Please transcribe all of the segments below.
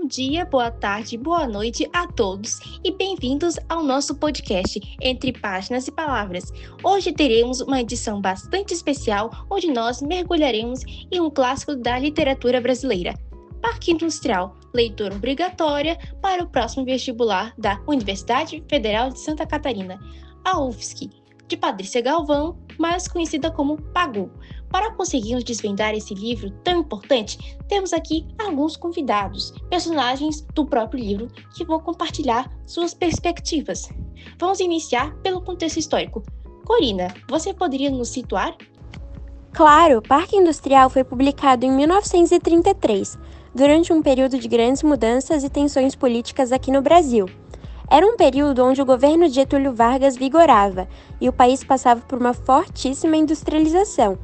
Bom dia, boa tarde, boa noite a todos e bem-vindos ao nosso podcast Entre Páginas e Palavras. Hoje teremos uma edição bastante especial onde nós mergulharemos em um clássico da literatura brasileira, Parque Industrial, leitura obrigatória para o próximo vestibular da Universidade Federal de Santa Catarina, a UFSC, de Patrícia Galvão, mais conhecida como Pagu. Para conseguirmos desvendar esse livro tão importante, temos aqui alguns convidados, personagens do próprio livro, que vão compartilhar suas perspectivas. Vamos iniciar pelo contexto histórico. Corina, você poderia nos situar? Claro, Parque Industrial foi publicado em 1933, durante um período de grandes mudanças e tensões políticas aqui no Brasil. Era um período onde o governo de Getúlio Vargas vigorava e o país passava por uma fortíssima industrialização.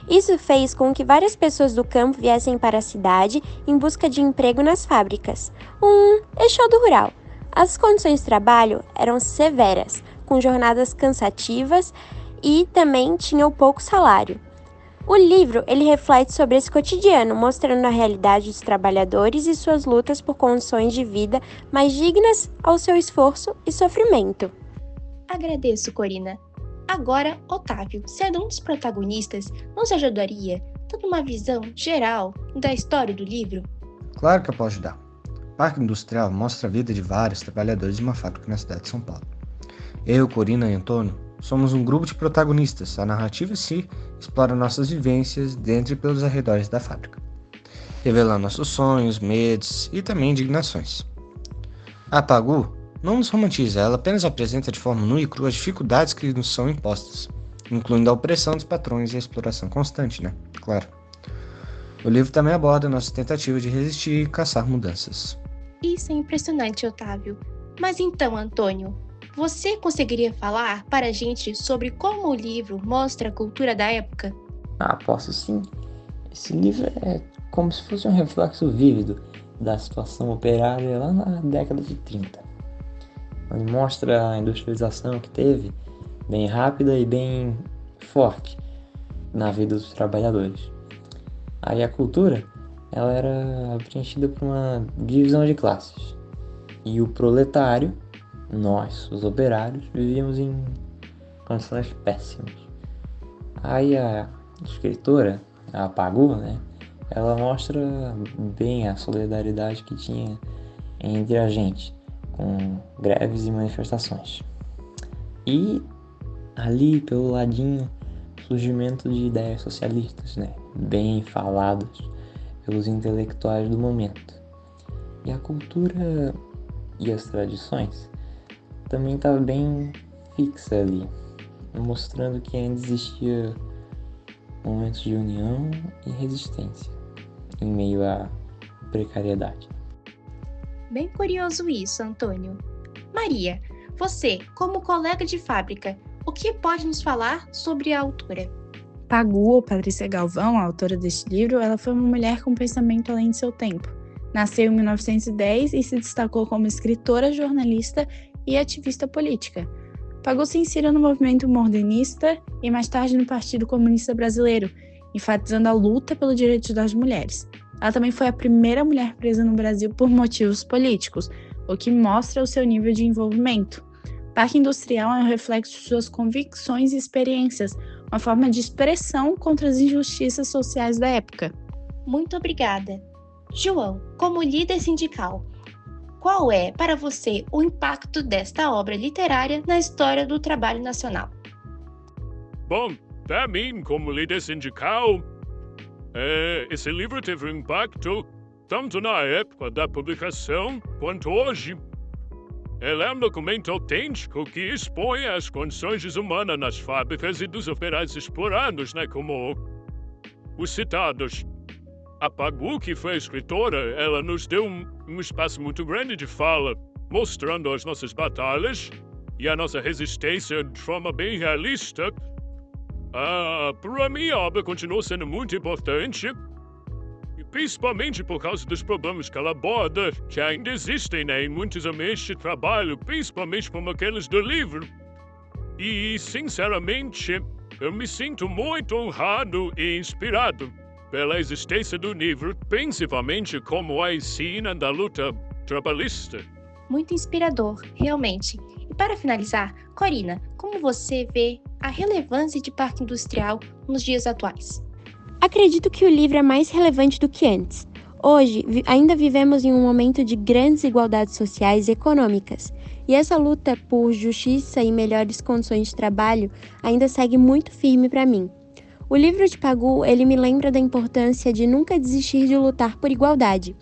Isso fez com que várias pessoas do campo viessem para a cidade em busca de emprego nas fábricas. Eixodo rural. As condições de trabalho eram severas, com jornadas cansativas e também tinham pouco salário. O livro ele reflete sobre esse cotidiano, mostrando a realidade dos trabalhadores e suas lutas por condições de vida mais dignas ao seu esforço e sofrimento. Agradeço, Corina. Agora, Otávio, sendo um dos protagonistas, nos ajudaria dando uma visão geral da história do livro? Claro que eu posso ajudar. O Parque Industrial mostra a vida de vários trabalhadores de uma fábrica na cidade de São Paulo. Eu, Corina e Antônio somos um grupo de protagonistas. A narrativa em si explora nossas vivências dentro e pelos arredores da fábrica, revelando nossos sonhos, medos e também indignações. A Pagu não nos romantiza, ela apenas apresenta de forma nua e crua as dificuldades que nos são impostas, incluindo a opressão dos patrões e a exploração constante, Claro. O livro também aborda nossa tentativa de resistir e caçar mudanças. Isso é impressionante, Otávio. Mas então, Antônio, você conseguiria falar para a gente sobre como o livro mostra a cultura da época? Posso sim. Esse livro é como se fosse um reflexo vívido da situação operária lá na década de 30. Ele mostra a industrialização que teve, bem rápida e bem forte, na vida dos trabalhadores. Aí a cultura, ela era preenchida por uma divisão de classes. E o proletário, nós, os operários, vivíamos em condições péssimas. Aí a escritora, a Pagu, ela mostra bem a solidariedade que tinha entre a gente, com greves e manifestações. E ali, pelo ladinho, surgimento de ideias socialistas, bem falados pelos intelectuais do momento. E a cultura e as tradições também estava bem fixa ali, mostrando que ainda existia momentos de união e resistência em meio à precariedade. Bem curioso isso, Antônio. Maria, você, como colega de fábrica, o que pode nos falar sobre a autora? Pagu, ou Patrícia Galvão, a autora deste livro, ela foi uma mulher com pensamento além de seu tempo. Nasceu em 1910 e se destacou como escritora, jornalista e ativista política. Pagu se inseriu no movimento modernista e mais tarde no Partido Comunista Brasileiro, enfatizando a luta pelos direitos das mulheres. Ela também foi a primeira mulher presa no Brasil por motivos políticos, o que mostra o seu nível de envolvimento. O Parque Industrial é um reflexo de suas convicções e experiências, uma forma de expressão contra as injustiças sociais da época. Muito obrigada. João, como líder sindical, qual é, para você, o impacto desta obra literária na história do trabalho nacional? Bom, para mim, como líder sindical, esse livro teve um impacto tanto na época da publicação quanto hoje. Ele é um documento autêntico que expõe as condições desumanas nas fábricas e dos operários explorados, como os citados. A Pagu, que foi a escritora, ela nos deu um espaço muito grande de fala, mostrando as nossas batalhas e a nossa resistência de forma bem realista. Para mim, a obra continuou sendo muito importante, principalmente por causa dos problemas que ela aborda, que ainda existem em muitos ambientes de trabalho, principalmente como aqueles do livro. E, sinceramente, eu me sinto muito honrado e inspirado. pela existência do livro, principalmente como a ensina da luta trabalhista. Muito inspirador, realmente. E para finalizar, Corina, como você vê a relevância de Parque Industrial nos dias atuais? Acredito que o livro é mais relevante do que antes. Hoje, ainda vivemos em um momento de grandes desigualdades sociais e econômicas, e essa luta por justiça e melhores condições de trabalho ainda segue muito firme para mim. O livro de Pagu, ele me lembra da importância de nunca desistir de lutar por igualdade.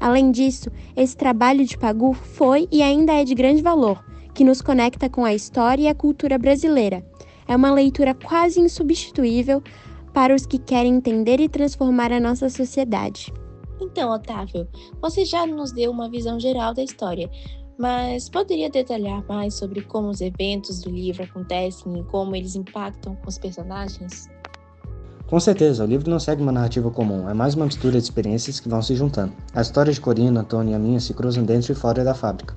Além disso, esse trabalho de Pagu foi e ainda é de grande valor, que nos conecta com a história e a cultura brasileira. É uma leitura quase insubstituível para os que querem entender e transformar a nossa sociedade. Então, Otávio, você já nos deu uma visão geral da história, mas poderia detalhar mais sobre como os eventos do livro acontecem e como eles impactam com os personagens? Com certeza, o livro não segue uma narrativa comum, é mais uma mistura de experiências que vão se juntando. As histórias de Corina, Antônio e a minha se cruzam dentro e fora da fábrica,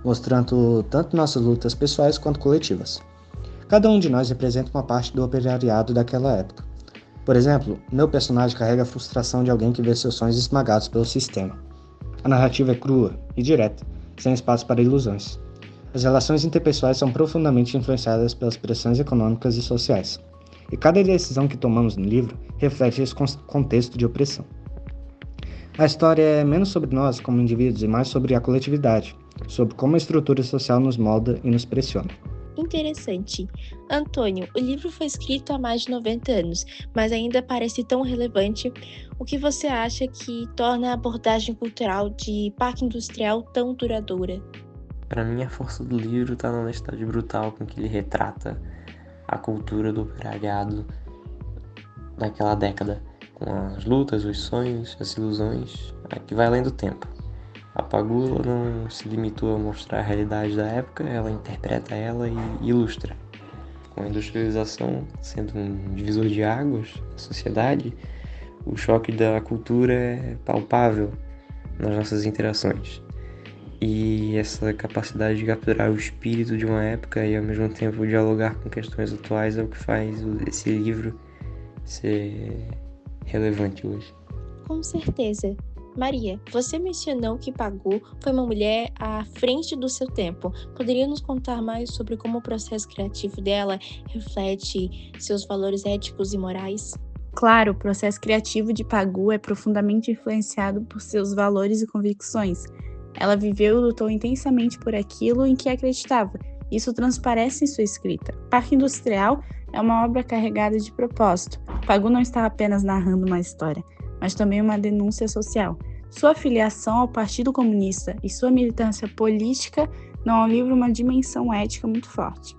mostrando tanto nossas lutas pessoais quanto coletivas. Cada um de nós representa uma parte do operariado daquela época. Por exemplo, meu personagem carrega a frustração de alguém que vê seus sonhos esmagados pelo sistema. A narrativa é crua e direta, sem espaço para ilusões. As relações interpessoais são profundamente influenciadas pelas pressões econômicas e sociais. E cada decisão que tomamos no livro reflete esse contexto de opressão. A história é menos sobre nós como indivíduos e mais sobre a coletividade, sobre como a estrutura social nos molda e nos pressiona. Interessante. Antônio, o livro foi escrito há mais de 90 anos, mas ainda parece tão relevante. O que você acha que torna a abordagem cultural de Parque Industrial tão duradoura? Para mim, a força do livro está na honestidade brutal com que ele retrata a cultura do operariado naquela década, com as lutas, os sonhos, as ilusões, que vai além do tempo. A Pagu não se limitou a mostrar a realidade da época, ela interpreta ela e ilustra. Com a industrialização sendo um divisor de águas na sociedade, o choque da cultura é palpável nas nossas interações. E essa capacidade de capturar o espírito de uma época e ao mesmo tempo dialogar com questões atuais é o que faz esse livro ser relevante hoje. Com certeza. Maria, você mencionou que Pagu foi uma mulher à frente do seu tempo. Poderia nos contar mais sobre como o processo criativo dela reflete seus valores éticos e morais? Claro, o processo criativo de Pagu é profundamente influenciado por seus valores e convicções. Ela viveu e lutou intensamente por aquilo em que acreditava. Isso transparece em sua escrita. Parque Industrial é uma obra carregada de propósito. Pagu não está apenas narrando uma história, mas também uma denúncia social. Sua filiação ao Partido Comunista e sua militância política dão ao livro uma dimensão ética muito forte.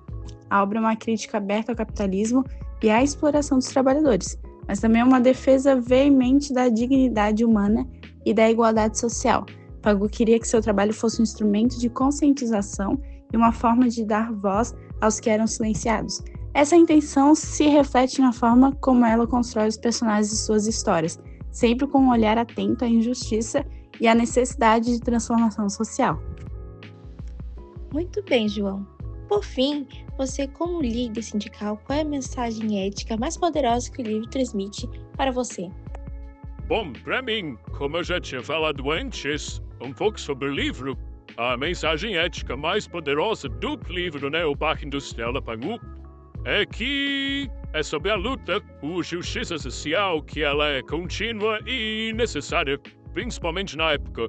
A obra é uma crítica aberta ao capitalismo e à exploração dos trabalhadores, mas também é uma defesa veemente da dignidade humana e da igualdade social. Pagu queria que seu trabalho fosse um instrumento de conscientização e uma forma de dar voz aos que eram silenciados. Essa intenção se reflete na forma como ela constrói os personagens de suas histórias, sempre com um olhar atento à injustiça e à necessidade de transformação social. Muito bem, João. Por fim, você, como líder sindical, qual é a mensagem ética mais poderosa que o livro transmite para você? Bom, para mim, como eu já tinha falado antes, um pouco sobre o livro, a mensagem ética mais poderosa do livro, o Parque Industrial da Pagu, é que é sobre a luta por justiça social, que ela é contínua e necessária, principalmente na época.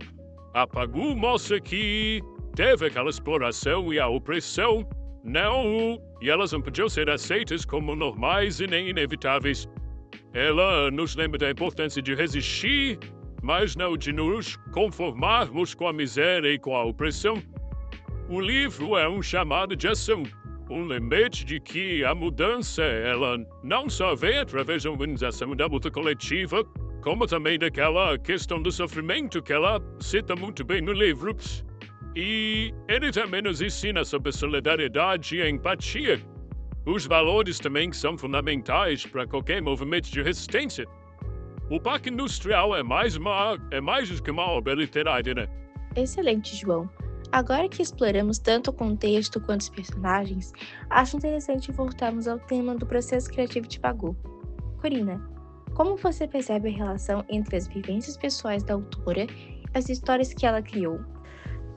A Pagu mostra que teve aquela exploração e a opressão, e elas não podiam ser aceitas como normais e nem inevitáveis. Ela nos lembra da importância de resistir, mas não de nos conformarmos com a miséria e com a opressão. O livro é um chamado de ação, um lembrete de que a mudança, ela não só vem através da organização da luta coletiva, como também daquela questão do sofrimento que ela cita muito bem no livro. E ele também nos ensina sobre solidariedade e empatia, os valores também que são fundamentais para qualquer movimento de resistência. O Parque Industrial é mais do que uma obra literária, Excelente, João. Agora que exploramos tanto o contexto quanto os personagens, acho interessante voltarmos ao tema do processo criativo de Pagu. Corina, Como você percebe a relação entre as vivências pessoais da autora e as histórias que ela criou?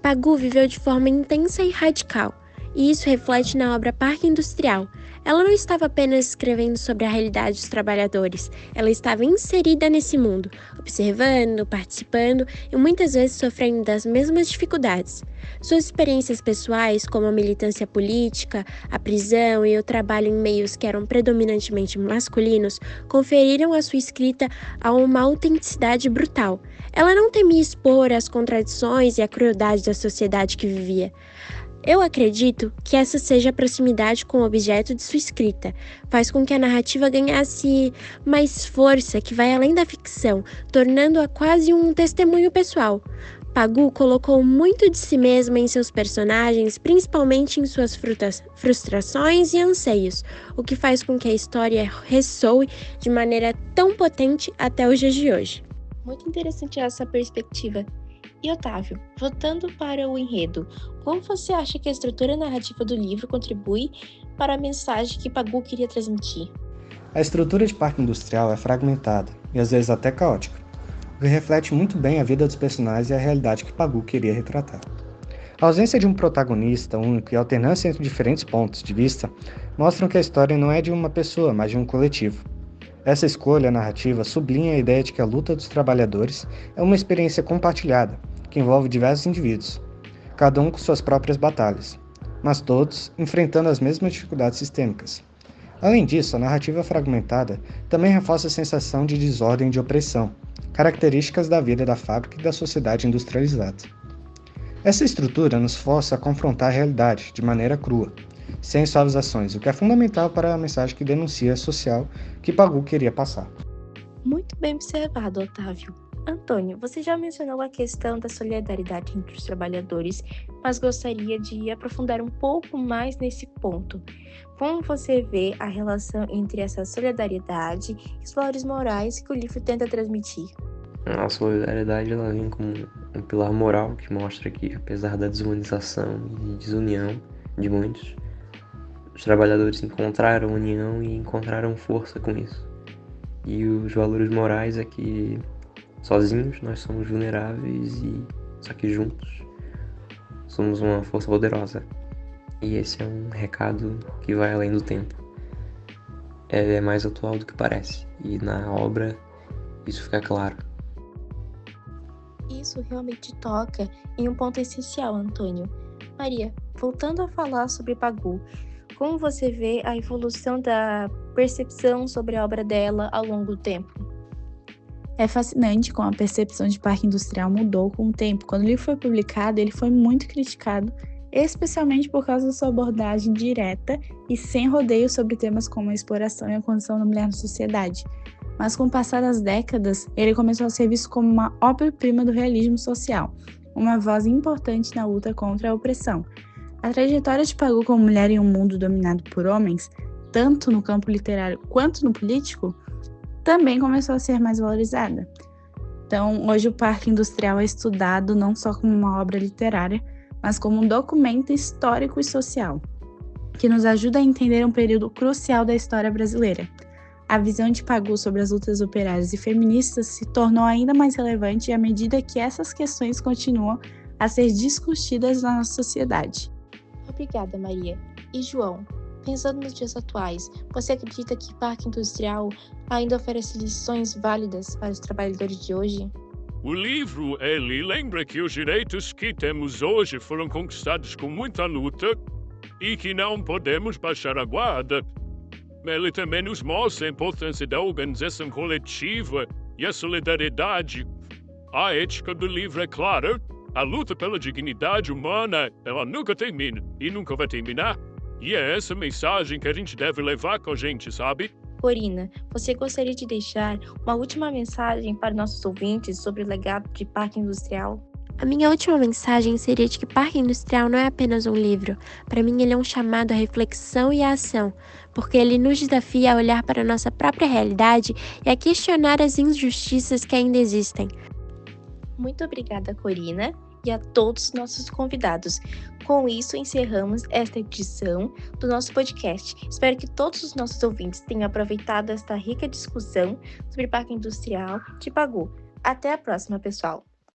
Pagu viveu de forma intensa e radical, e isso reflete na obra Parque Industrial. Ela não estava apenas escrevendo sobre a realidade dos trabalhadores, ela estava inserida nesse mundo, observando, participando e muitas vezes sofrendo das mesmas dificuldades. Suas experiências pessoais, como a militância política, a prisão e o trabalho em meios que eram predominantemente masculinos, conferiram à sua escrita uma autenticidade brutal. Ela não temia expor as contradições e a crueldade da sociedade que vivia. Eu acredito que essa seja a proximidade com o objeto de sua escrita, faz com que a narrativa ganhasse mais força, que vai além da ficção, tornando-a quase um testemunho pessoal. Pagu colocou muito de si mesma em seus personagens, principalmente em suas frustrações e anseios, o que faz com que a história ressoe de maneira tão potente até os dias de hoje. Muito interessante essa perspectiva. E Otávio, voltando para o enredo, como você acha que a estrutura narrativa do livro contribui para a mensagem que Pagu queria transmitir? A estrutura de Parque Industrial é fragmentada e às vezes até caótica, o que reflete muito bem a vida dos personagens e a realidade que Pagu queria retratar. A ausência de um protagonista único e a alternância entre diferentes pontos de vista mostram que a história não é de uma pessoa, mas de um coletivo. Essa escolha narrativa sublinha a ideia de que a luta dos trabalhadores é uma experiência compartilhada, que envolve diversos indivíduos, cada um com suas próprias batalhas, mas todos enfrentando as mesmas dificuldades sistêmicas. Além disso, a narrativa fragmentada também reforça a sensação de desordem e de opressão, características da vida da fábrica e da sociedade industrializada. Essa estrutura nos força a confrontar a realidade de maneira crua, sem suavizações, o que é fundamental para a mensagem que denuncia a social que Pagu queria passar. Muito bem observado, Otávio. Antônio, você já mencionou a questão da solidariedade entre os trabalhadores, mas gostaria de aprofundar um pouco mais nesse ponto. Como você vê a relação entre essa solidariedade e os valores morais que o livro tenta transmitir? A solidariedade ela vem como um pilar moral que mostra que, apesar da desumanização e desunião de muitos, os trabalhadores encontraram união e encontraram força com isso. E os valores morais é que sozinhos nós somos vulneráveis só que juntos somos uma força poderosa. E esse é um recado que vai além do tempo. É mais atual do que parece. E na obra isso fica claro. Isso realmente toca em um ponto essencial, Antônio. Maria, voltando a falar sobre Pagu, como você vê a evolução da percepção sobre a obra dela ao longo do tempo? É fascinante como a percepção de Parque Industrial mudou com o tempo. Quando o livro foi publicado, ele foi muito criticado, especialmente por causa da sua abordagem direta e sem rodeios sobre temas como a exploração e a condição da mulher na sociedade. Mas com o passar das décadas, ele começou a ser visto como uma obra-prima do realismo social, uma voz importante na luta contra a opressão. A trajetória de Pagu como mulher em um mundo dominado por homens, tanto no campo literário quanto no político, também começou a ser mais valorizada. Então, hoje o Parque Industrial é estudado não só como uma obra literária, mas como um documento histórico e social, que nos ajuda a entender um período crucial da história brasileira. A visão de Pagu sobre as lutas operárias e feministas se tornou ainda mais relevante à medida que essas questões continuam a ser discutidas na nossa sociedade. Obrigada, Maria. E João, pensando nos dias atuais, você acredita que Parque Industrial ainda oferece lições válidas para os trabalhadores de hoje? O livro, ele lembra que os direitos que temos hoje foram conquistados com muita luta e que não podemos baixar a guarda. Ele também nos mostra a importância da organização coletiva e a solidariedade. A ética do livro é clara. A luta pela dignidade humana, ela nunca termina e nunca vai terminar. E é essa mensagem que a gente deve levar com a gente, sabe? Corina, você gostaria de deixar uma última mensagem para nossos ouvintes sobre o legado de Parque Industrial? A minha última mensagem seria de que Parque Industrial não é apenas um livro. Para mim, ele é um chamado à reflexão e à ação, porque ele nos desafia a olhar para a nossa própria realidade e a questionar as injustiças que ainda existem. Muito obrigada, Corina. e a todos os nossos convidados. Com isso, encerramos esta edição do nosso podcast. Espero que todos os nossos ouvintes tenham aproveitado esta rica discussão sobre Parque Industrial de Pagu. Até a próxima, pessoal!